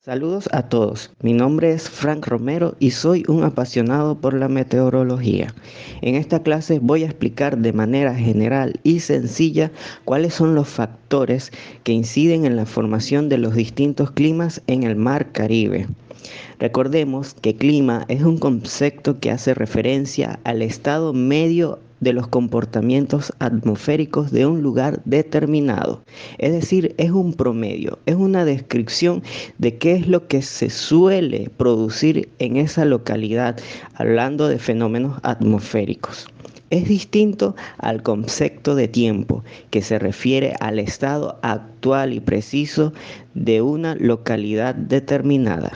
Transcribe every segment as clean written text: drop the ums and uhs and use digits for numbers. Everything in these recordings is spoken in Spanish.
Saludos a todos, mi nombre es Frank Romero y soy un apasionado por la meteorología. En esta clase voy a explicar de manera general y sencilla cuáles son los factores que inciden en la formación de los distintos climas en el Mar Caribe. Recordemos que clima es un concepto que hace referencia al estado medio de los comportamientos atmosféricos de un lugar determinado. Es decir, es un promedio, es una descripción de qué es lo que se suele producir en esa localidad, hablando de fenómenos atmosféricos. Es distinto al concepto de tiempo, que se refiere al estado actual y preciso de una localidad determinada.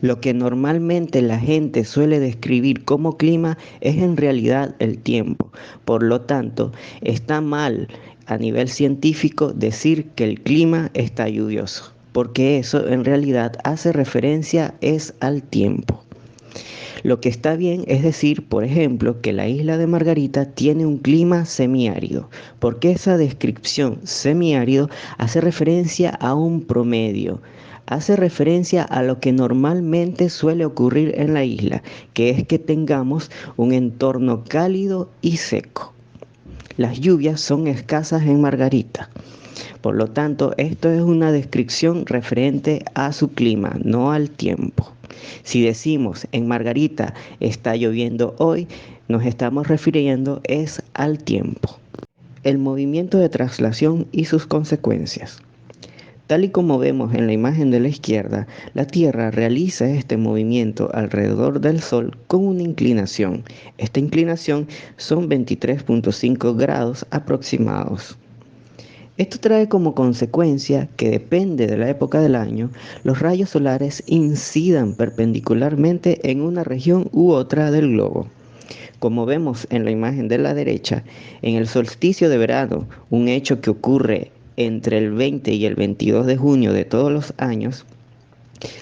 Lo que normalmente la gente suele describir como clima es en realidad el tiempo. Por lo tanto, está mal a nivel científico decir que el clima está lluvioso, porque eso en realidad hace referencia es al tiempo. Lo que está bien es decir, por ejemplo, que la isla de Margarita tiene un clima semiárido, porque esa descripción semiárido hace referencia a un promedio, hace referencia a lo que normalmente suele ocurrir en la isla, que es que tengamos un entorno cálido y seco. Las lluvias son escasas en Margarita. Por lo tanto, esto es una descripción referente a su clima, no al tiempo. Si decimos en Margarita está lloviendo hoy, nos estamos refiriendo es al tiempo. El movimiento de traslación y sus consecuencias. Tal y como vemos en la imagen de la izquierda, la Tierra realiza este movimiento alrededor del Sol con una inclinación. Esta inclinación son 23.5 grados aproximados. Esto trae como consecuencia que depende de la época del año, los rayos solares incidan perpendicularmente en una región u otra del globo. Como vemos en la imagen de la derecha, en el solsticio de verano, un hecho que ocurre entre el 20 y el 22 de junio de todos los años,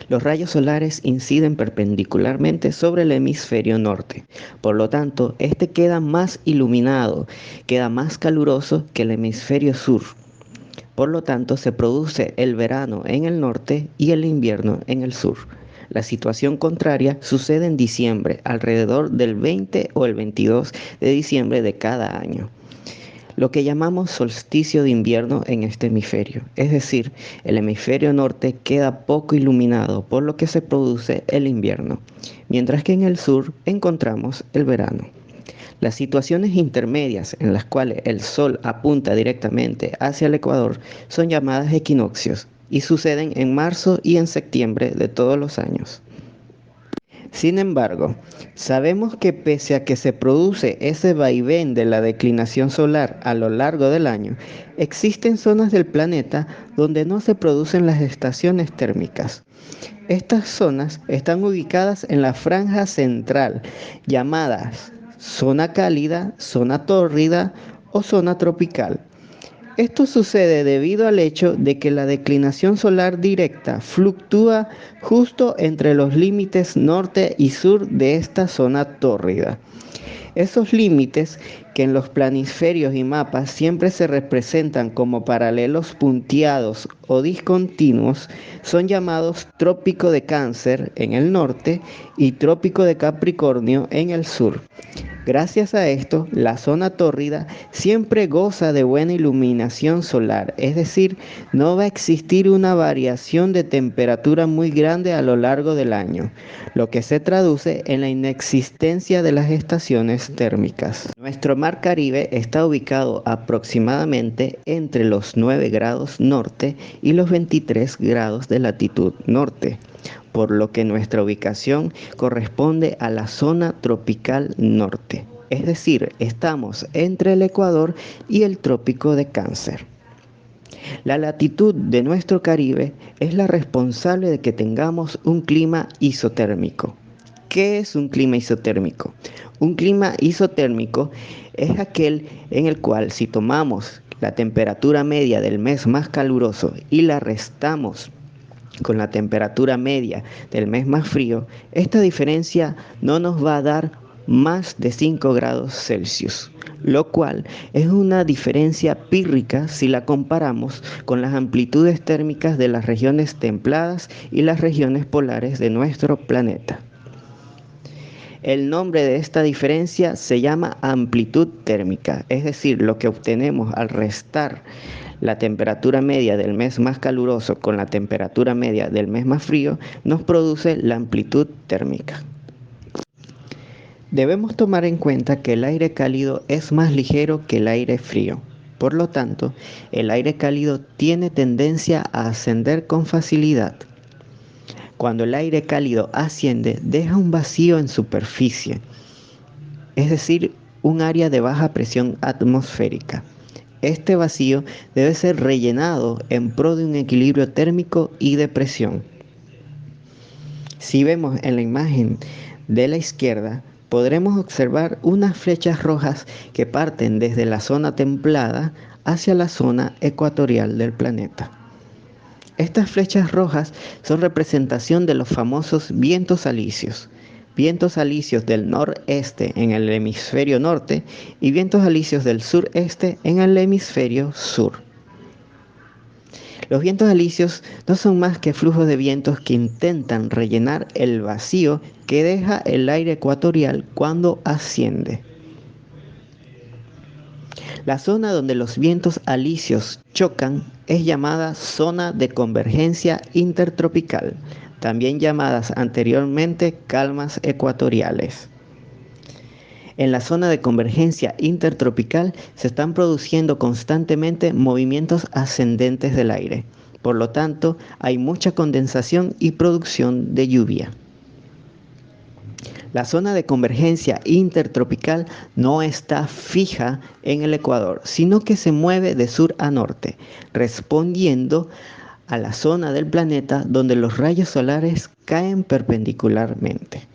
los rayos solares inciden perpendicularmente sobre el hemisferio norte. Por lo tanto, este queda más iluminado, queda más caluroso que el hemisferio sur. Por lo tanto, se produce el verano en el norte y el invierno en el sur. La situación contraria sucede en diciembre, alrededor del 20 o el 22 de diciembre de cada año. Lo que llamamos solsticio de invierno en este hemisferio, es decir, el hemisferio norte queda poco iluminado, por lo que se produce el invierno, mientras que en el sur encontramos el verano. Las situaciones intermedias en las cuales el Sol apunta directamente hacia el ecuador son llamadas equinoccios y suceden en marzo y en septiembre de todos los años. Sin embargo, sabemos que pese a que se produce ese vaivén de la declinación solar a lo largo del año, existen zonas del planeta donde no se producen las estaciones térmicas. Estas zonas están ubicadas en la franja central, llamadas zona cálida, zona tórrida o zona tropical. Esto sucede debido al hecho de que la declinación solar directa fluctúa justo entre los límites norte y sur de esta zona tórrida. Esos límites, que en los planisferios y mapas siempre se representan como paralelos punteados o discontinuos, son llamados Trópico de Cáncer en el norte y Trópico de Capricornio en el sur. Gracias a esto, la zona tórrida siempre goza de buena iluminación solar, es decir, no va a existir una variación de temperatura muy grande a lo largo del año, lo que se traduce en la inexistencia de las estaciones térmicas. Nuestro mar Caribe está ubicado aproximadamente entre los 9 grados norte y los 23 grados de latitud norte, por lo que nuestra ubicación corresponde a la zona tropical norte, es decir, estamos entre el Ecuador y el Trópico de Cáncer. La latitud de nuestro Caribe es la responsable de que tengamos un clima isotérmico. ¿Qué es un clima isotérmico? Un clima isotérmico es aquel en el cual, si tomamos la temperatura media del mes más caluroso y la restamos con la temperatura media del mes más frío, esta diferencia no nos va a dar más de 5 grados Celsius, lo cual es una diferencia pírrica si la comparamos con las amplitudes térmicas de las regiones templadas y las regiones polares de nuestro planeta. El nombre de esta diferencia se llama amplitud térmica, es decir, lo que obtenemos al restar la temperatura media del mes más caluroso con la temperatura media del mes más frío, nos produce la amplitud térmica. Debemos tomar en cuenta que el aire cálido es más ligero que el aire frío. Por lo tanto, el aire cálido tiene tendencia a ascender con facilidad. Cuando el aire cálido asciende, deja un vacío en superficie, es decir, un área de baja presión atmosférica. Este vacío debe ser rellenado en pro de un equilibrio térmico y de presión. Si vemos en la imagen de la izquierda, podremos observar unas flechas rojas que parten desde la zona templada hacia la zona ecuatorial del planeta. Estas flechas rojas son representación de los famosos vientos alisios del noreste en el hemisferio norte y vientos alisios del sureste en el hemisferio sur. Los vientos alisios no son más que flujos de vientos que intentan rellenar el vacío que deja el aire ecuatorial cuando asciende. La zona donde los vientos alisios chocan es llamada zona de convergencia intertropical, también llamadas anteriormente calmas ecuatoriales. En la zona de convergencia intertropical se están produciendo constantemente movimientos ascendentes del aire. Por lo tanto, hay mucha condensación y producción de lluvia. La zona de convergencia intertropical no está fija en el Ecuador, sino que se mueve de sur a norte, respondiendo a la zona del planeta donde los rayos solares caen perpendicularmente.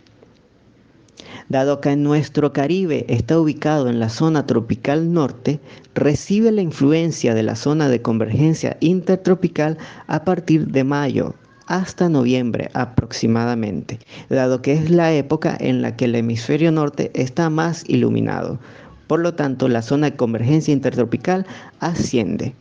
Dado que nuestro Caribe está ubicado en la zona tropical norte, recibe la influencia de la zona de convergencia intertropical a partir de mayo hasta noviembre aproximadamente, dado que es la época en la que el hemisferio norte está más iluminado. Por lo tanto, la zona de convergencia intertropical asciende.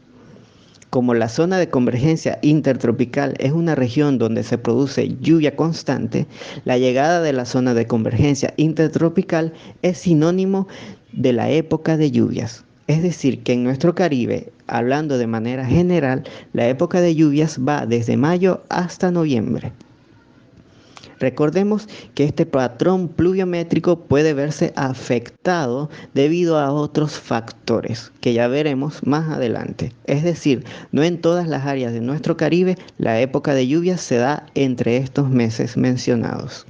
Como la zona de convergencia intertropical es una región donde se produce lluvia constante, la llegada de la zona de convergencia intertropical es sinónimo de la época de lluvias. Es decir, que en nuestro Caribe, hablando de manera general, la época de lluvias va desde mayo hasta noviembre. Recordemos que este patrón pluviométrico puede verse afectado debido a otros factores que ya veremos más adelante. Es decir, no en todas las áreas de nuestro Caribe la época de lluvias se da entre estos meses mencionados.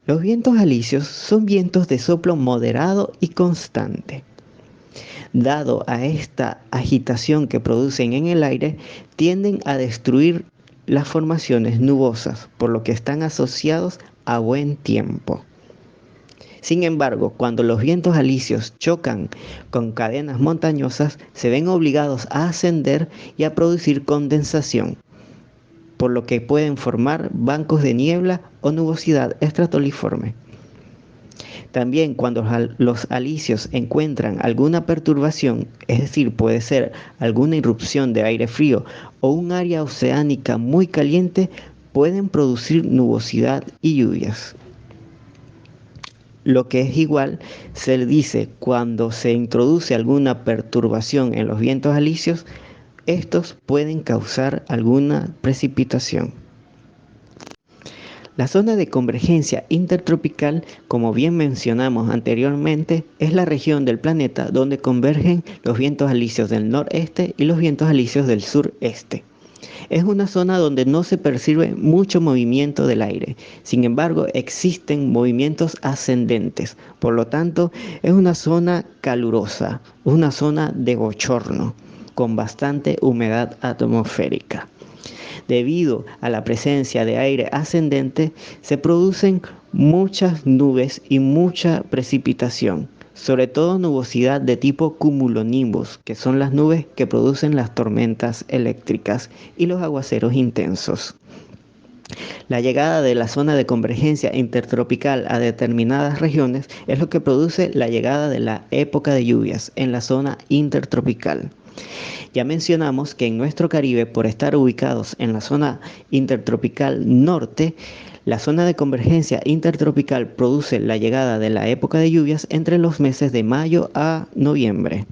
Los vientos alisios son vientos de soplo moderado y constante. Dado a esta agitación que producen en el aire, tienden a destruir las formaciones nubosas, por lo que están asociados a buen tiempo. Sin embargo, cuando los vientos alisios chocan con cadenas montañosas, se ven obligados a ascender y a producir condensación, por lo que pueden formar bancos de niebla o nubosidad estratoliforme. También cuando los alisios encuentran alguna perturbación, es decir, puede ser alguna irrupción de aire frío o un área oceánica muy caliente, pueden producir nubosidad y lluvias. Lo que es igual se dice cuando se introduce alguna perturbación en los vientos alisios, estos pueden causar alguna precipitación. La zona de convergencia intertropical, como bien mencionamos anteriormente, es la región del planeta donde convergen los vientos alisios del noreste y los vientos alisios del sureste. Es una zona donde no se percibe mucho movimiento del aire, sin embargo existen movimientos ascendentes, por lo tanto es una zona calurosa, una zona de bochorno, con bastante humedad atmosférica. Debido a la presencia de aire ascendente, se producen muchas nubes y mucha precipitación, sobre todo nubosidad de tipo cumulonimbus, que son las nubes que producen las tormentas eléctricas y los aguaceros intensos. La llegada de la zona de convergencia intertropical a determinadas regiones es lo que produce la llegada de la época de lluvias en la zona intertropical. Ya mencionamos que en nuestro Caribe, por estar ubicados en la zona intertropical norte, la zona de convergencia intertropical produce la llegada de la época de lluvias entre los meses de mayo a noviembre.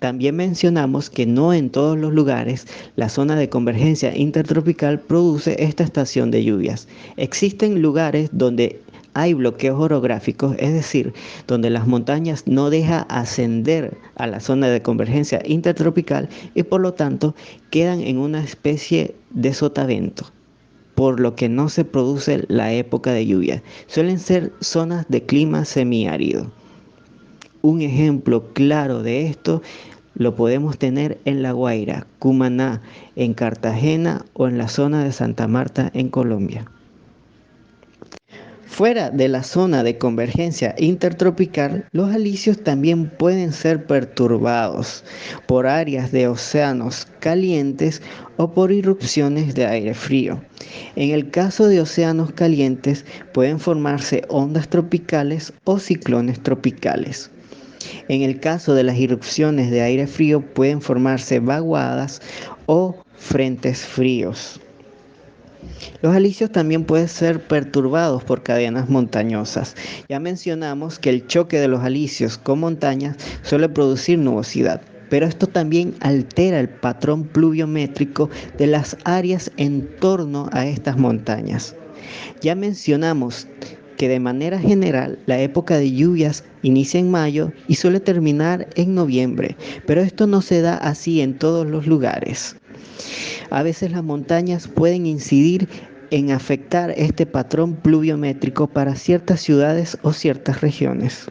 También mencionamos que no en todos los lugares la zona de convergencia intertropical produce esta estación de lluvias. Existen lugares donde hay bloqueos orográficos, es decir, donde las montañas no dejan ascender a la zona de convergencia intertropical y por lo tanto quedan en una especie de sotavento, por lo que no se produce la época de lluvia. Suelen ser zonas de clima semiárido. Un ejemplo claro de esto lo podemos tener en La Guaira, Cumaná, en Cartagena o en la zona de Santa Marta en Colombia. Fuera de la zona de convergencia intertropical, los alisios también pueden ser perturbados por áreas de océanos calientes o por irrupciones de aire frío. En el caso de océanos calientes, pueden formarse ondas tropicales o ciclones tropicales. En el caso de las irrupciones de aire frío, pueden formarse vaguadas o frentes fríos. Los alisios también pueden ser perturbados por cadenas montañosas. Ya mencionamos que el choque de los alisios con montañas suele producir nubosidad, pero esto también altera el patrón pluviométrico de las áreas en torno a estas montañas. Ya mencionamos que de manera general la época de lluvias inicia en mayo y suele terminar en noviembre, pero esto no se da así en todos los lugares. A veces las montañas pueden incidir en afectar este patrón pluviométrico para ciertas ciudades o ciertas regiones.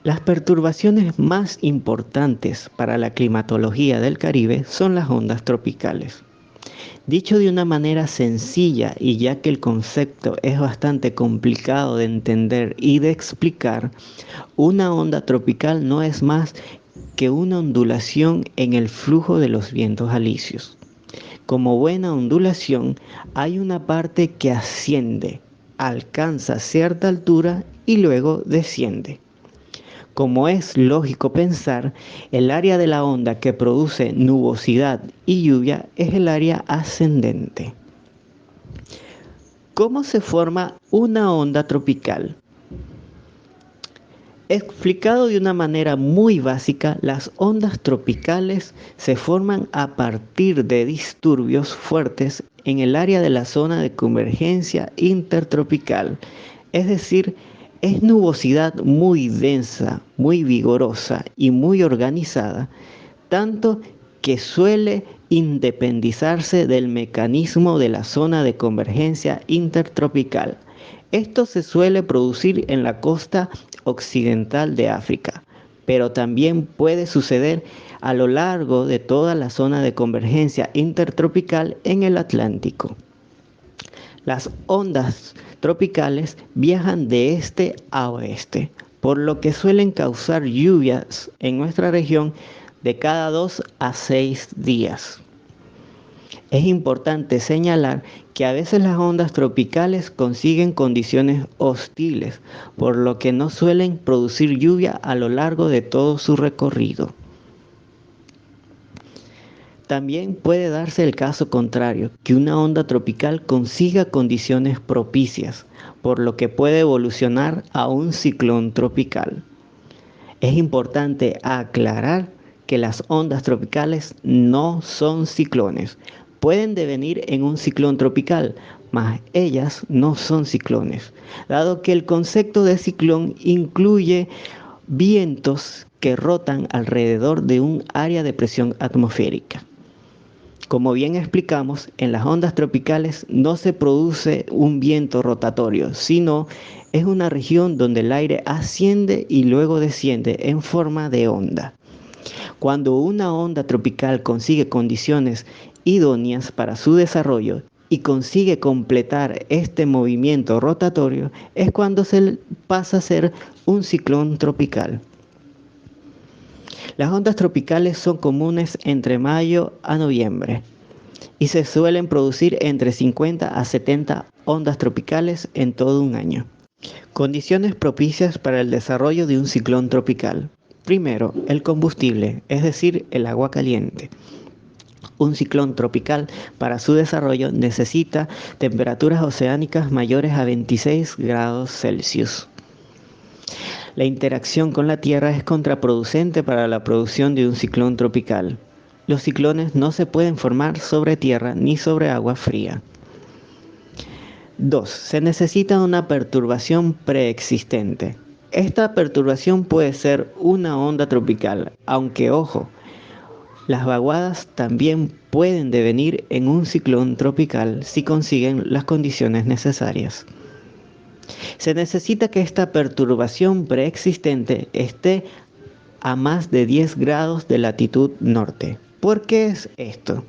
Las perturbaciones más importantes para la climatología del Caribe son las ondas tropicales. Dicho de una manera sencilla y ya que el concepto es bastante complicado de entender y de explicar, una onda tropical no es más que una ondulación en el flujo de los vientos alisios. Como buena ondulación, hay una parte que asciende, alcanza cierta altura y luego desciende. Como es lógico pensar, el área de la onda que produce nubosidad y lluvia es el área ascendente. ¿Cómo se forma una onda tropical? Explicado de una manera muy básica, las ondas tropicales se forman a partir de disturbios fuertes en el área de la zona de convergencia intertropical, es decir, es nubosidad muy densa, muy vigorosa y muy organizada, tanto que suele independizarse del mecanismo de la zona de convergencia intertropical. Esto se suele producir en la costa occidental de África, pero también puede suceder a lo largo de toda la zona de convergencia intertropical en el Atlántico. Las ondas tropicales viajan de este a oeste, por lo que suelen causar lluvias en nuestra región de cada 2 a 6 días. Es importante señalar que a veces las ondas tropicales consiguen condiciones hostiles, por lo que no suelen producir lluvia a lo largo de todo su recorrido. También puede darse el caso contrario, que una onda tropical consiga condiciones propicias, por lo que puede evolucionar a un ciclón tropical. Es importante aclarar que las ondas tropicales no son ciclones. Pueden devenir en un ciclón tropical, mas ellas no son ciclones, dado que el concepto de ciclón incluye vientos que rotan alrededor de un área de presión atmosférica. Como bien explicamos, en las ondas tropicales no se produce un viento rotatorio, sino es una región donde el aire asciende y luego desciende en forma de onda. Cuando una onda tropical consigue condiciones idóneas para su desarrollo y consigue completar este movimiento rotatorio, es cuando se pasa a ser un ciclón tropical. Las ondas tropicales son comunes entre mayo a noviembre. y se suelen producir entre 50 a 70 ondas tropicales en todo un año. Condiciones propicias para el desarrollo de un ciclón tropical. Primero, el combustible, es decir, el agua caliente. Un ciclón tropical, para su desarrollo, necesita temperaturas oceánicas mayores a 26 grados Celsius. La interacción con la Tierra es contraproducente para la producción de un ciclón tropical. Los ciclones no se pueden formar sobre tierra ni sobre agua fría. 2. Se necesita una perturbación preexistente. Esta perturbación puede ser una onda tropical, aunque ojo, las vaguadas también pueden devenir en un ciclón tropical si consiguen las condiciones necesarias. Se necesita que esta perturbación preexistente esté a más de 10 grados de latitud norte. ¿Por qué es esto?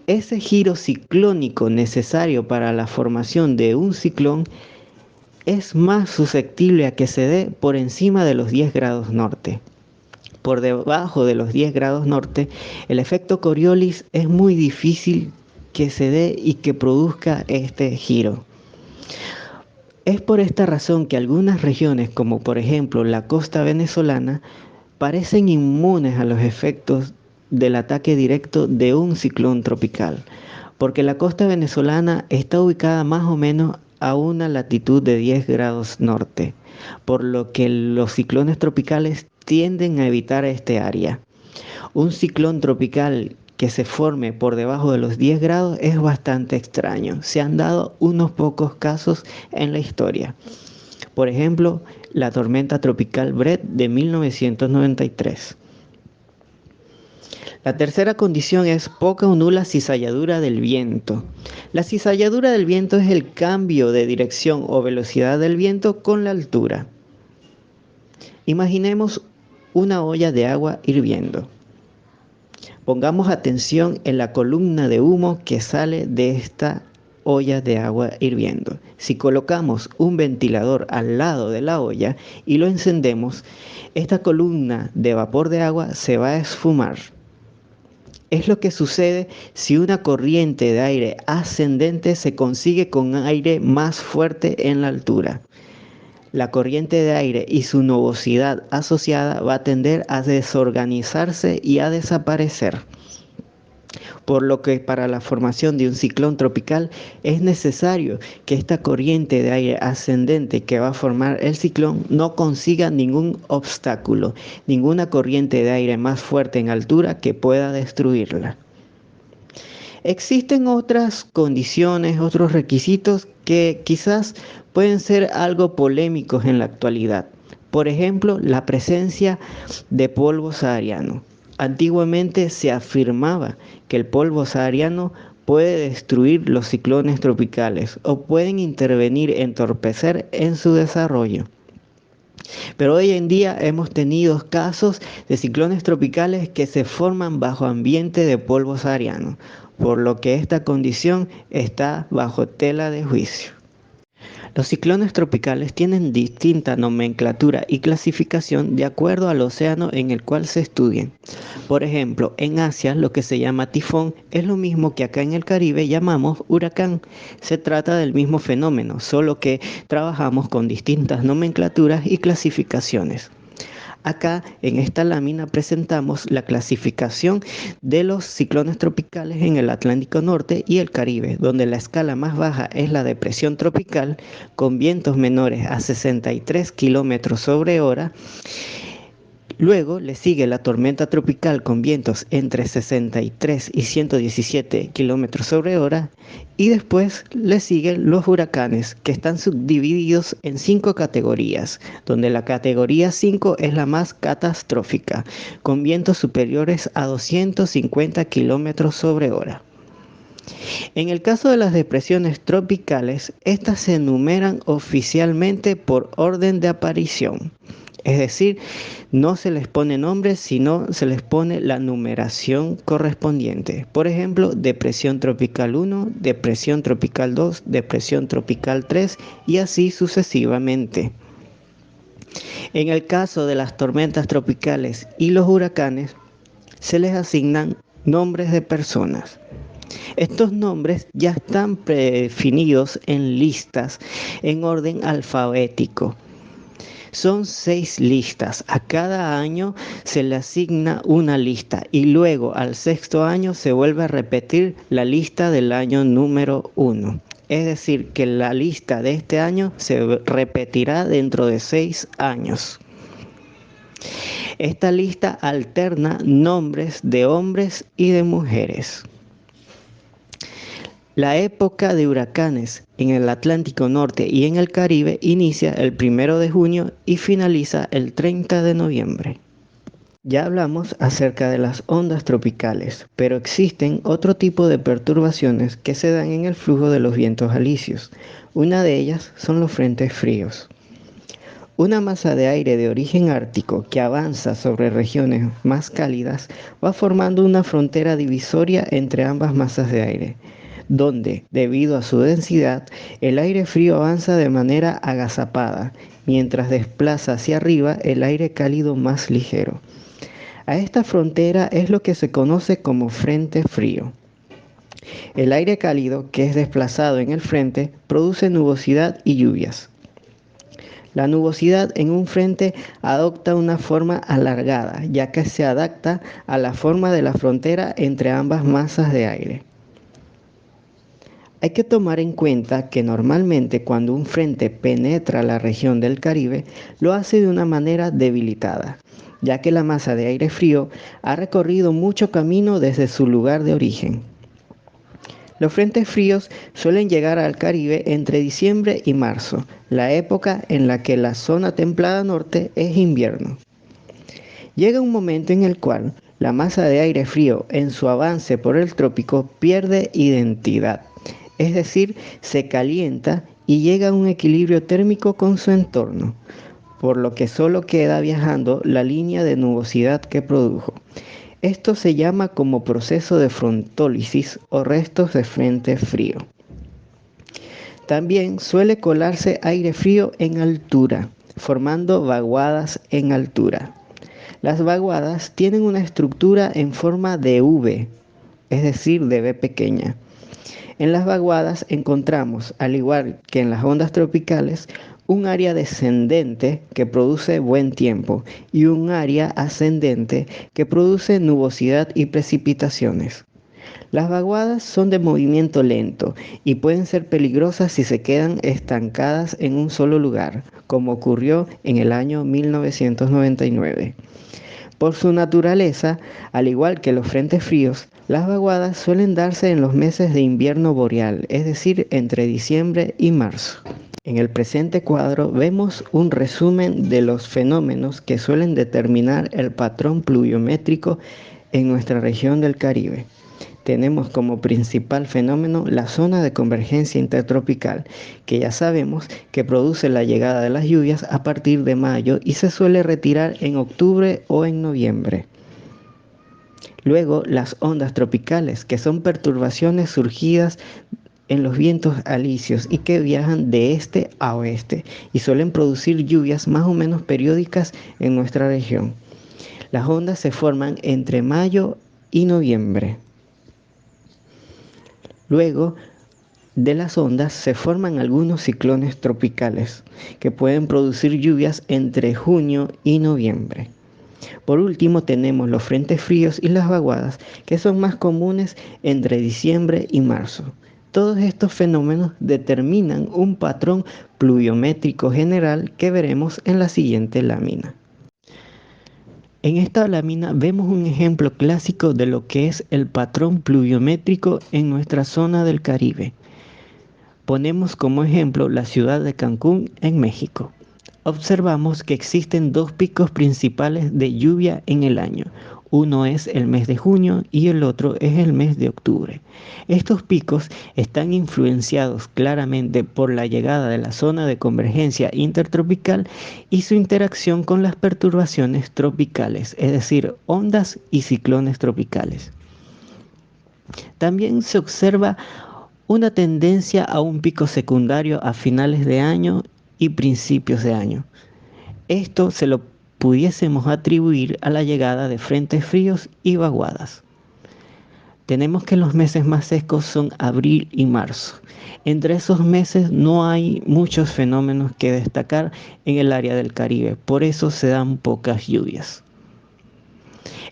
Ese giro ciclónico necesario para la formación de un ciclón es más susceptible a que se dé por encima de los 10 grados norte. Por debajo de los 10 grados norte, el efecto Coriolis es muy difícil que se dé y que produzca este giro. Es por esta razón que algunas regiones, como por ejemplo la costa venezolana, parecen inmunes a los efectos del ataque directo de un ciclón tropical, porque la costa venezolana está ubicada más o menos a una latitud de 10 grados norte, por lo que los ciclones tropicales tienden a evitar este área. Un ciclón tropical que se forme por debajo de los 10 grados es bastante extraño. Se han dado unos pocos casos en la historia. Por ejemplo, la tormenta tropical Brett de 1993. La tercera condición es poca o nula cizalladura del viento. La cizalladura del viento es el cambio de dirección o velocidad del viento con la altura. Imaginemos una olla de agua hirviendo. Pongamos atención en la columna de humo que sale de esta olla de agua hirviendo. Si colocamos un ventilador al lado de la olla y lo encendemos, esta columna de vapor de agua se va a esfumar. Es lo que sucede si una corriente de aire ascendente se consigue con aire más fuerte en la altura. La corriente de aire y su nubosidad asociada va a tender a desorganizarse y a desaparecer. Por lo que para la formación de un ciclón tropical es necesario que esta corriente de aire ascendente que va a formar el ciclón no consiga ningún obstáculo, ninguna corriente de aire más fuerte en altura que pueda destruirla. Existen otras condiciones, otros requisitos que quizás pueden ser algo polémicos en la actualidad. Por ejemplo, la presencia de polvo sahariano. Antiguamente se afirmaba que el polvo sahariano puede destruir los ciclones tropicales o pueden intervenir, entorpecer en su desarrollo. Pero hoy en día hemos tenido casos de ciclones tropicales que se forman bajo ambiente de polvo sahariano, por lo que esta condición está bajo tela de juicio. Los ciclones tropicales tienen distinta nomenclatura y clasificación de acuerdo al océano en el cual se estudien. Por ejemplo, en Asia lo que se llama tifón es lo mismo que acá en el Caribe llamamos huracán. Se trata del mismo fenómeno, solo que trabajamos con distintas nomenclaturas y clasificaciones. Acá en esta lámina presentamos la clasificación de los ciclones tropicales en el Atlántico Norte y el Caribe, donde la escala más baja es la depresión tropical con vientos menores a 63 kilómetros sobre hora. Luego le sigue la tormenta tropical con vientos entre 63 y 117 kilómetros sobre hora. Y después le siguen los huracanes, que están subdivididos en 5 categorías, donde la categoría 5 es la más catastrófica, con vientos superiores a 250 kilómetros sobre hora. En el caso de las depresiones tropicales, estas se enumeran oficialmente por orden de aparición. Es decir, no se les pone nombre, sino se les pone la numeración correspondiente. Por ejemplo, depresión tropical 1, depresión tropical 2, depresión tropical 3 y así sucesivamente. En el caso de las tormentas tropicales y los huracanes, se les asignan Nombres de personas. Estos nombres ya están predefinidos en listas en orden alfabético. Son 6 listas. A cada año se le asigna una lista y luego al sexto año se vuelve a repetir la lista del año número 1. Es decir, que la lista de este año se repetirá dentro de 6 años. Esta lista alterna nombres de hombres y de mujeres. La época de huracanes en el Atlántico Norte y en el Caribe inicia el 1 de junio y finaliza el 30 de noviembre. Ya hablamos acerca de las ondas tropicales, pero existen otro tipo de perturbaciones que se dan en el flujo de los vientos alisios. Una de ellas son los frentes fríos. Una masa de aire de origen ártico que avanza sobre regiones más cálidas va formando una frontera divisoria entre ambas masas de aire, donde, debido a su densidad, el aire frío avanza de manera agazapada, mientras desplaza hacia arriba el aire cálido más ligero. A esta frontera es lo que se conoce como frente frío. El aire cálido que es desplazado en el frente produce nubosidad y lluvias. La nubosidad en un frente adopta una forma alargada, ya que se adapta a la forma de la frontera entre ambas masas de aire. Hay que tomar en cuenta que normalmente cuando un frente penetra la región del Caribe, lo hace de una manera debilitada, ya que la masa de aire frío ha recorrido mucho camino desde su lugar de origen. Los frentes fríos suelen llegar al Caribe entre diciembre y marzo, la época en la que la zona templada norte es invierno. Llega un momento en el cual la masa de aire frío en su avance por el trópico pierde identidad, es decir, se calienta y llega a un equilibrio térmico con su entorno, por lo que solo queda viajando la línea de nubosidad que produjo. Esto se llama como proceso de frontólisis o restos de frente frío. También suele colarse aire frío en altura, formando vaguadas en altura. Las vaguadas tienen una estructura en forma de V, es decir, de V pequeña. En las vaguadas encontramos, al igual que en las ondas tropicales, un área descendente que produce buen tiempo y un área ascendente que produce nubosidad y precipitaciones. Las vaguadas son de movimiento lento y pueden ser peligrosas si se quedan estancadas en un solo lugar, como ocurrió en el año 1999. Por su naturaleza, al igual que los frentes fríos, las vaguadas suelen darse en los meses de invierno boreal, es decir, entre diciembre y marzo. En el presente cuadro vemos un resumen de los fenómenos que suelen determinar el patrón pluviométrico en nuestra región del Caribe. Tenemos como principal fenómeno la zona de convergencia intertropical, que ya sabemos que produce la llegada de las lluvias a partir de mayo y se suele retirar en octubre o en noviembre. Luego, las ondas tropicales, que son perturbaciones surgidas en los vientos alisios y que viajan de este a oeste y suelen producir lluvias más o menos periódicas en nuestra región. Las ondas se forman entre mayo y noviembre. Luego de las ondas se forman algunos ciclones tropicales que pueden producir lluvias entre junio y noviembre. Por último tenemos los frentes fríos y las vaguadas, que son más comunes entre diciembre y marzo. Todos estos fenómenos determinan un patrón pluviométrico general que veremos en la siguiente lámina. En esta lámina vemos un ejemplo clásico de lo que es el patrón pluviométrico en nuestra zona del Caribe. Ponemos como ejemplo la ciudad de Cancún en México. Observamos que existen dos picos principales de lluvia en el año. Uno es el mes de junio y el otro es el mes de octubre. Estos picos están influenciados claramente por la llegada de la zona de convergencia intertropical y su interacción con las perturbaciones tropicales, es decir, ondas y ciclones tropicales. También se observa una tendencia a un pico secundario a finales de año y principios de año. Esto se lo pudiésemos atribuir a la llegada de frentes fríos y vaguadas. Tenemos que los meses más secos son abril y marzo. Entre esos meses no hay muchos fenómenos que destacar en el área del Caribe, por eso se dan pocas lluvias.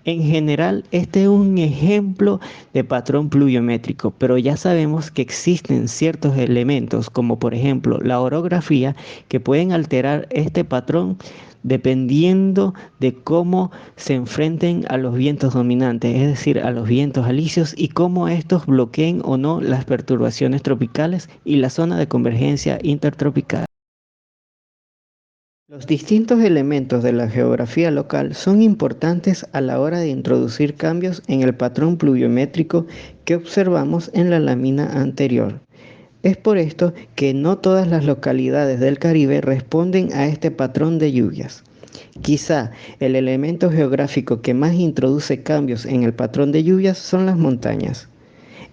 En general, este es un ejemplo de patrón pluviométrico, pero ya sabemos que existen ciertos elementos, como por ejemplo la orografía, que pueden alterar este patrón dependiendo de cómo se enfrenten a los vientos dominantes, es decir, a los vientos alisios, y cómo estos bloqueen o no las perturbaciones tropicales y la zona de convergencia intertropical. Los distintos elementos de la geografía local son importantes a la hora de introducir cambios en el patrón pluviométrico que observamos en la lámina anterior. Es por esto que no todas las localidades del Caribe responden a este patrón de lluvias. Quizá el elemento geográfico que más introduce cambios en el patrón de lluvias son las montañas.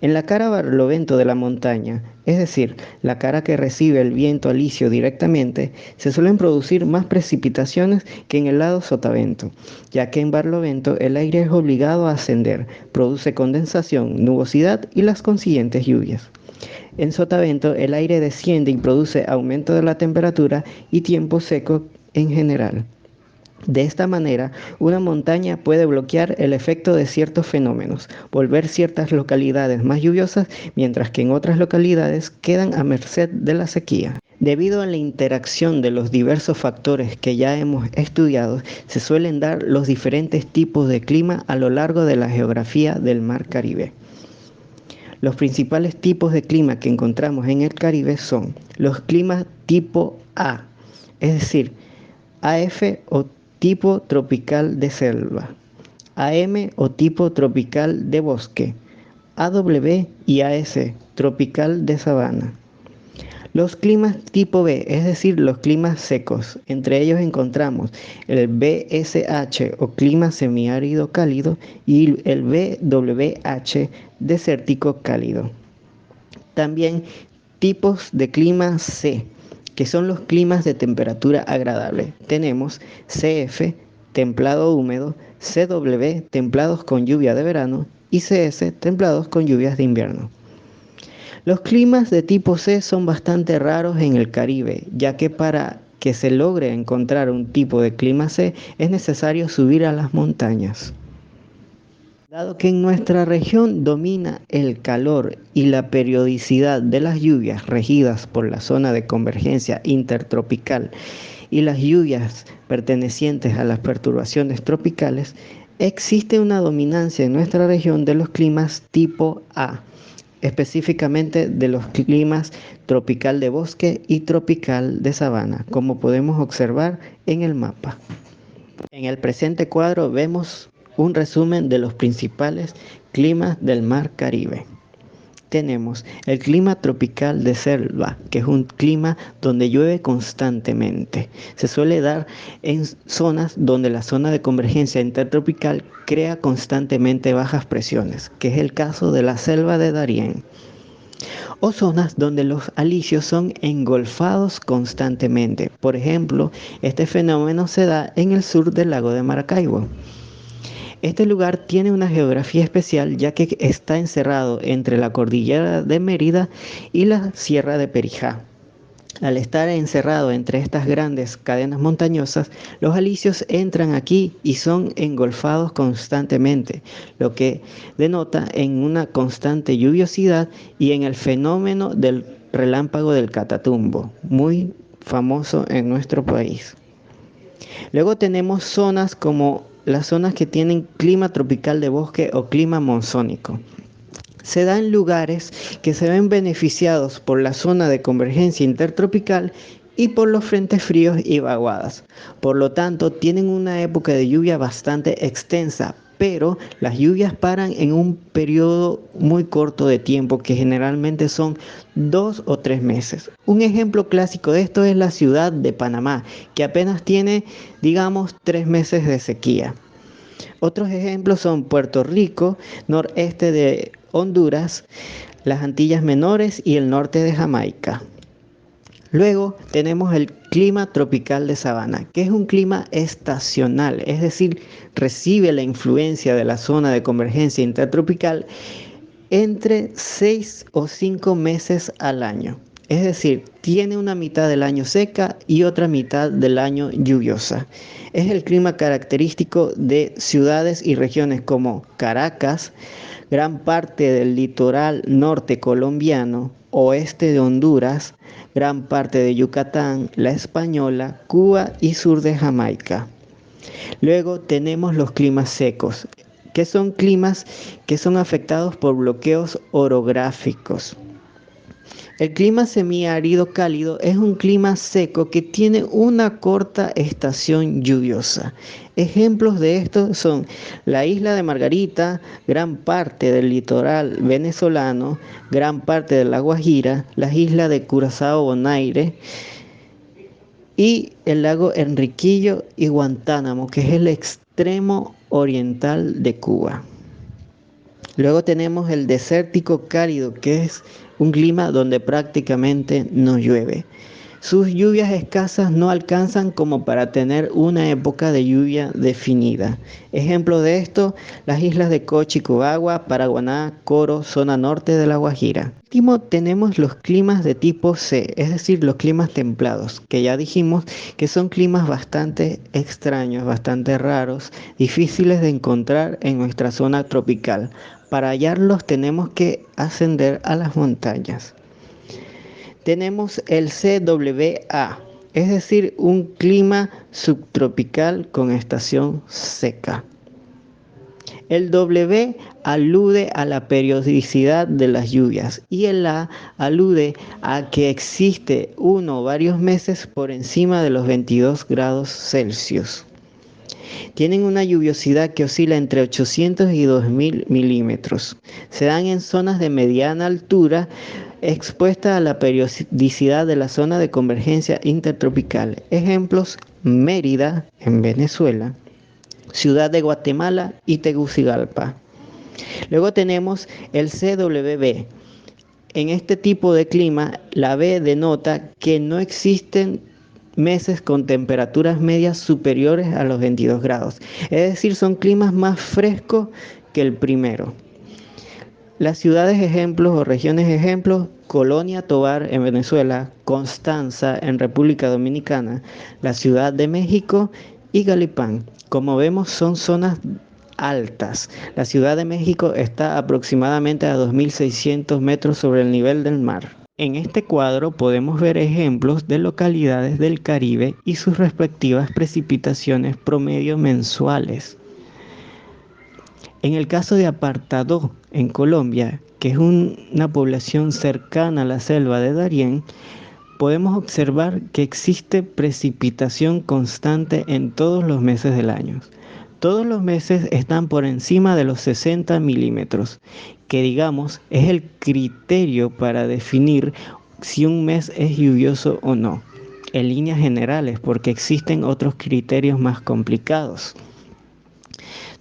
En la cara barlovento de la montaña, es decir, la cara que recibe el viento alisio directamente, se suelen producir más precipitaciones que en el lado sotavento, ya que en barlovento el aire es obligado a ascender, produce condensación, nubosidad y las consiguientes lluvias. En sotavento el aire desciende y produce aumento de la temperatura y tiempo seco en general. De esta manera, una montaña puede bloquear el efecto de ciertos fenómenos, volver ciertas localidades más lluviosas, mientras que en otras localidades quedan a merced de la sequía. Debido a la interacción de los diversos factores que ya hemos estudiado, se suelen dar los diferentes tipos de clima a lo largo de la geografía del Mar Caribe. Los principales tipos de clima que encontramos en el Caribe son los climas tipo A, es decir, AF o tipo tropical de selva, AM o tipo tropical de bosque, AW y AS, tropical de sabana. Los climas tipo B, es decir, los climas secos, entre ellos encontramos el BSH o clima semiárido cálido y el BWH desértico cálido. También tipos de clima C, que son los climas de temperatura agradable. Tenemos CF, templado húmedo, CW, templados con lluvia de verano, y CS, templados con lluvias de invierno. Los climas de tipo C son bastante raros en el Caribe, ya que para que se logre encontrar un tipo de clima C es necesario subir a las montañas. Dado que en nuestra región domina el calor y la periodicidad de las lluvias regidas por la zona de convergencia intertropical y las lluvias pertenecientes a las perturbaciones tropicales, existe una dominancia en nuestra región de los climas tipo A, específicamente de los climas tropical de bosque y tropical de sabana, como podemos observar en el mapa. En el presente cuadro vemos un resumen de los principales climas del Mar Caribe. Tenemos el clima tropical de selva, que es un clima donde llueve constantemente. Se suele dar en zonas donde la zona de convergencia intertropical crea constantemente bajas presiones, que es el caso de la selva de Darién. O zonas donde los alisios son engolfados constantemente. Por ejemplo, este fenómeno se da en el sur del lago de Maracaibo. Este lugar tiene una geografía especial ya que está encerrado entre la cordillera de Mérida y la sierra de Perijá. Al estar encerrado entre estas grandes cadenas montañosas, los alisios entran aquí y son engolfados constantemente, lo que denota en una constante lluviosidad y en el fenómeno del relámpago del Catatumbo, muy famoso en nuestro país. Luego tenemos zonas como las zonas que tienen clima tropical de bosque o clima monzónico. Se da en lugares que se ven beneficiados por la zona de convergencia intertropical y por los frentes fríos y vaguadas. Por lo tanto, tienen una época de lluvia bastante extensa, pero las lluvias paran en un periodo muy corto de tiempo, que generalmente son 2 o 3 meses. Un ejemplo clásico de esto es la ciudad de Panamá, que apenas tiene, digamos, 3 meses de sequía. Otros ejemplos son Puerto Rico, noreste de Honduras, las Antillas Menores y el norte de Jamaica. Luego tenemos el clima tropical de sabana, que es un clima estacional, es decir, recibe la influencia de la zona de convergencia intertropical entre 6 o 5 meses al año. Es decir, tiene una mitad del año seca y otra mitad del año lluviosa. Es el clima característico de ciudades y regiones como Caracas, gran parte del litoral norte colombiano, oeste de Honduras, gran parte de Yucatán, La Española, Cuba y sur de Jamaica. Luego tenemos los climas secos, que son climas que son afectados por bloqueos orográficos. El clima semiárido cálido es un clima seco que tiene una corta estación lluviosa. Ejemplos de esto son la isla de Margarita, gran parte del litoral venezolano, gran parte de La Guajira, las islas de Curazao, Bonaire y el lago Enriquillo y Guantánamo, que es el extremo oriental de Cuba. Luego tenemos el desértico cálido, que es un clima donde prácticamente no llueve. Sus lluvias escasas no alcanzan como para tener una época de lluvia definida. Ejemplo de esto, las islas de Cochi, Cubagua, Paraguaná, Coro, zona norte de La Guajira. Último, tenemos los climas de tipo C, es decir, los climas templados, que ya dijimos que son climas bastante extraños, bastante raros, difíciles de encontrar en nuestra zona tropical. Para hallarlos tenemos que ascender a las montañas. Tenemos el CWA, es decir, un clima subtropical con estación seca. El W alude a la periodicidad de las lluvias y el A alude a que existe uno o varios meses por encima de los 22 grados Celsius. Tienen una lluviosidad que oscila entre 800 y 2000 milímetros. Se dan en zonas de mediana altura expuesta a la periodicidad de la zona de convergencia intertropical. Ejemplos: Mérida, en Venezuela, Ciudad de Guatemala y Tegucigalpa. Luego tenemos el CWB. En este tipo de clima, la B denota que no existen meses con temperaturas medias superiores a los 22 grados. Es decir, son climas más frescos que el primero. Las ciudades ejemplos o regiones ejemplos: Colonia Tovar en Venezuela, Constanza en República Dominicana, la Ciudad de México y Galipán. Como vemos, son zonas altas. La Ciudad de México está aproximadamente a 2.600 metros sobre el nivel del mar. En este cuadro podemos ver ejemplos de localidades del Caribe y sus respectivas precipitaciones promedio mensuales. En el caso de Apartadó, en Colombia, que es una población cercana a la selva de Darién, podemos observar que existe precipitación constante en todos los meses del año. Todos los meses están por encima de los 60 milímetros, que digamos es el criterio para definir si un mes es lluvioso o no, en líneas generales, porque existen otros criterios más complicados.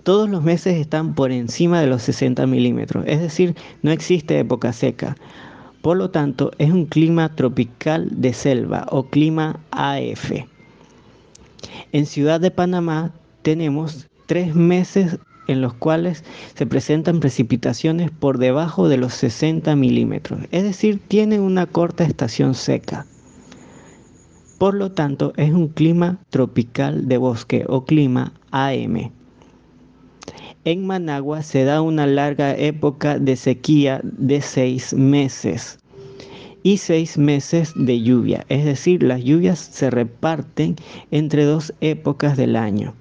Todos los meses están por encima de los 60 milímetros, es decir, no existe época seca. Por lo tanto, es un clima tropical de selva o clima AF. En Ciudad de Panamá tenemos 3 meses en los cuales se presentan precipitaciones por debajo de los 60 milímetros, es decir, tiene una corta estación seca. Por lo tanto, es un clima tropical de bosque o clima AM. En Managua se da una larga época de sequía de 6 meses y 6 meses de lluvia, es decir, las lluvias se reparten entre 2 épocas del año.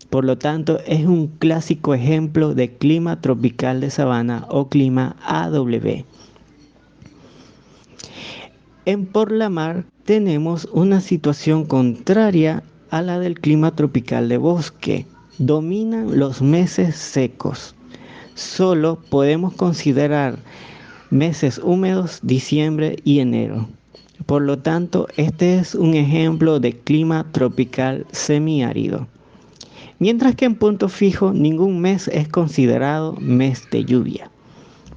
Por lo tanto, es un clásico ejemplo de clima tropical de sabana o clima AW. En Porlamar tenemos una situación contraria a la del clima tropical de bosque. Dominan los meses secos. Solo podemos considerar meses húmedos, diciembre y enero. Por lo tanto, este es un ejemplo de clima tropical semiárido. Mientras que en Punto Fijo ningún mes es considerado mes de lluvia.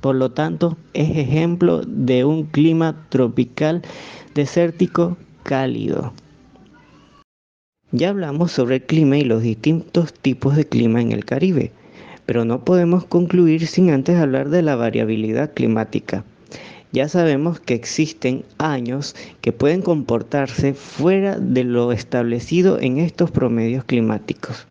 Por lo tanto, es ejemplo de un clima tropical desértico cálido. Ya hablamos sobre el clima y los distintos tipos de clima en el Caribe. Pero no podemos concluir sin antes hablar de la variabilidad climática. Ya sabemos que existen años que pueden comportarse fuera de lo establecido en estos promedios climáticos.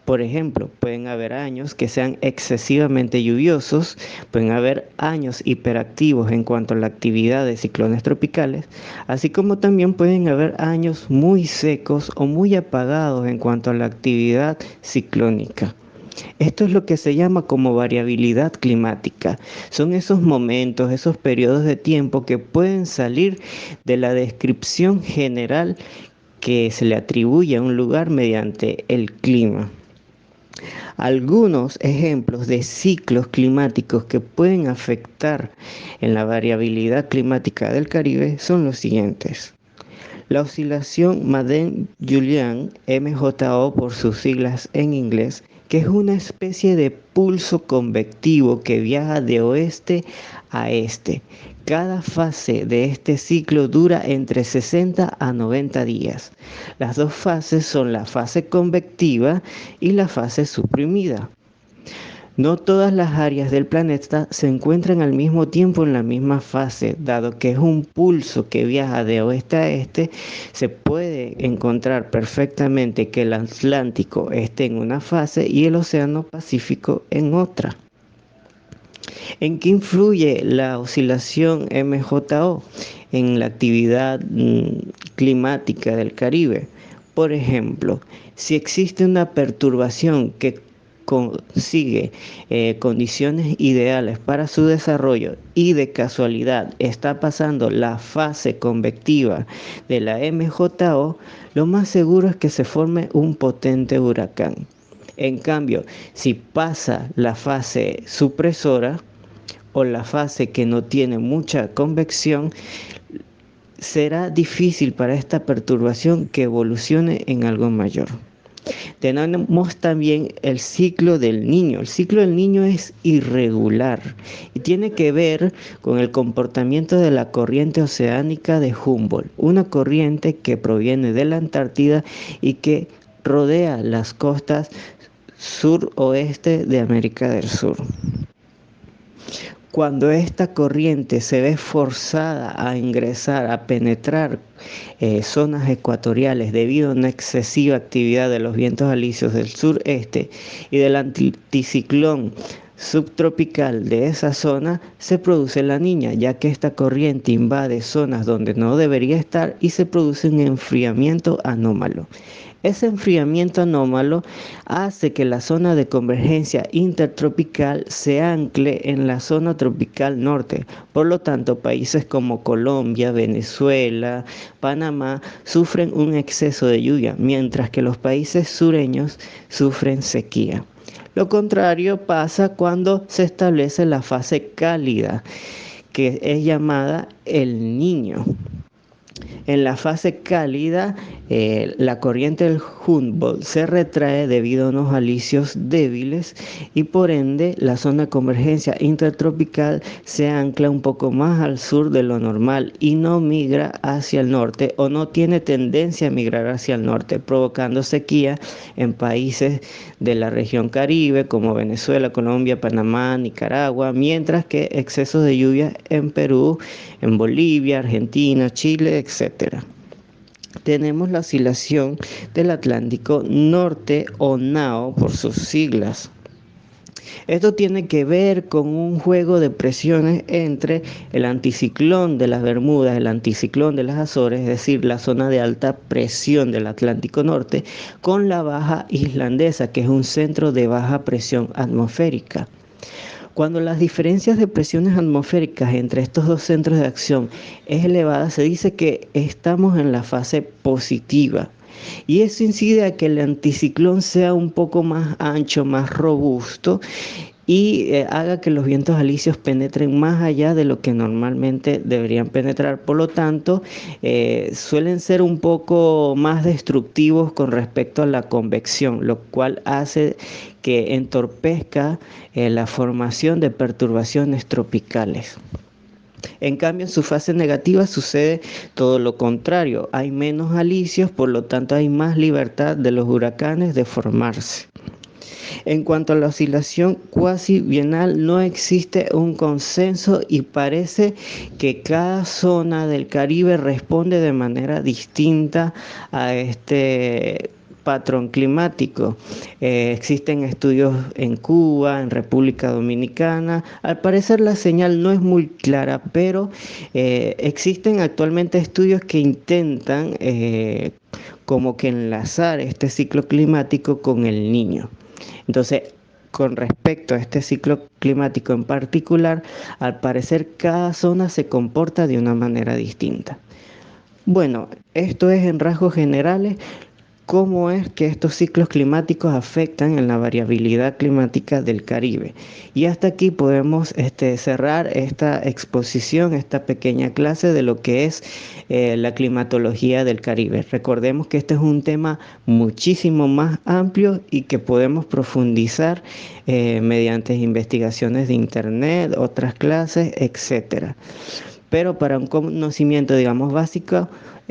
Por ejemplo, pueden haber años que sean excesivamente lluviosos, pueden haber años hiperactivos en cuanto a la actividad de ciclones tropicales, así como también pueden haber años muy secos o muy apagados en cuanto a la actividad ciclónica. Esto es lo que se llama como variabilidad climática. Son esos momentos, esos periodos de tiempo que pueden salir de la descripción general que se le atribuye a un lugar mediante el clima. Algunos ejemplos de ciclos climáticos que pueden afectar en la variabilidad climática del Caribe son los siguientes. La oscilación Madden-Julian, MJO por sus siglas en inglés, que es una especie de pulso convectivo que viaja de oeste a este. Cada fase de este ciclo dura entre 60 a 90 días. Las dos fases son la fase convectiva y la fase suprimida. No todas las áreas del planeta se encuentran al mismo tiempo en la misma fase, dado que es un pulso que viaja de oeste a este, se puede encontrar perfectamente que el Atlántico esté en una fase y el Océano Pacífico en otra. ¿En qué influye la oscilación MJO en la actividad climática del Caribe? Por ejemplo, si existe una perturbación que consigue condiciones ideales para su desarrollo y de casualidad está pasando la fase convectiva de la MJO, lo más seguro es que se forme un potente huracán. En cambio, si pasa la fase supresora o la fase que no tiene mucha convección, será difícil para esta perturbación que evolucione en algo mayor. Tenemos también el ciclo del Niño. El ciclo del Niño es irregular y tiene que ver con el comportamiento de la corriente oceánica de Humboldt, una corriente que proviene de la Antártida y que rodea las costas suroeste de América del Sur. Cuando esta corriente se ve forzada a ingresar, a penetrar zonas ecuatoriales debido a una excesiva actividad de los vientos alisios del sureste y del anticiclón subtropical de esa zona, se produce la niña, ya que esta corriente invade zonas donde no debería estar y se produce un enfriamiento anómalo. Ese enfriamiento anómalo hace que la zona de convergencia intertropical se ancle en la zona tropical norte. Por lo tanto, países como Colombia, Venezuela, Panamá sufren un exceso de lluvia, mientras que los países sureños sufren sequía. Lo contrario pasa cuando se establece la fase cálida, que es llamada el Niño. En la fase cálida, la corriente del Humboldt se retrae debido a unos alisios débiles y por ende la zona de convergencia intertropical se ancla un poco más al sur de lo normal y no migra hacia el norte o no tiene tendencia a migrar hacia el norte, provocando sequía en países de la región Caribe como Venezuela, Colombia, Panamá, Nicaragua, mientras que excesos de lluvia en Perú, en Bolivia, Argentina, Chile, etc. Tenemos la oscilación del Atlántico Norte o NAO por sus siglas. Esto tiene que ver con un juego de presiones entre el anticiclón de las Bermudas, el anticiclón de las Azores, es decir, la zona de alta presión del Atlántico Norte, con la baja islandesa, que es un centro de baja presión atmosférica. Cuando las diferencias de presiones atmosféricas entre estos dos centros de acción es elevada, se dice que estamos en la fase positiva. Y eso incide a que el anticiclón sea un poco más ancho, más robusto y haga que los vientos alisios penetren más allá de lo que normalmente deberían penetrar. Por lo tanto, suelen ser un poco más destructivos con respecto a la convección, lo cual hace que entorpezca la formación de perturbaciones tropicales. En cambio, en su fase negativa sucede todo lo contrario. Hay menos alisios, por lo tanto hay más libertad de los huracanes de formarse. En cuanto a la oscilación cuasi bienal, no existe un consenso y parece que cada zona del Caribe responde de manera distinta a este patrón climático. Existen estudios en Cuba, en República Dominicana. Al parecer la señal no es muy clara, pero existen actualmente estudios que intentan como que enlazar este ciclo climático con el Niño. Entonces, con respecto a este ciclo climático en particular, al parecer cada zona se comporta de una manera distinta. Bueno, esto es en rasgos generales cómo es que estos ciclos climáticos afectan en la variabilidad climática del Caribe. Y hasta aquí podemos cerrar esta exposición, esta pequeña clase de lo que es la climatología del Caribe. Recordemos que este es un tema muchísimo más amplio y que podemos profundizar mediante investigaciones de internet, otras clases, etcétera. Pero para un conocimiento, digamos, básico,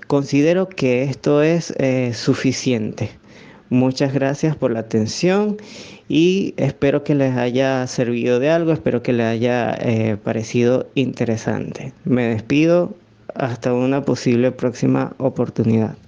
considero que esto es suficiente. Muchas gracias por la atención y espero que les haya servido de algo, espero que les haya parecido interesante. Me despido hasta una posible próxima oportunidad.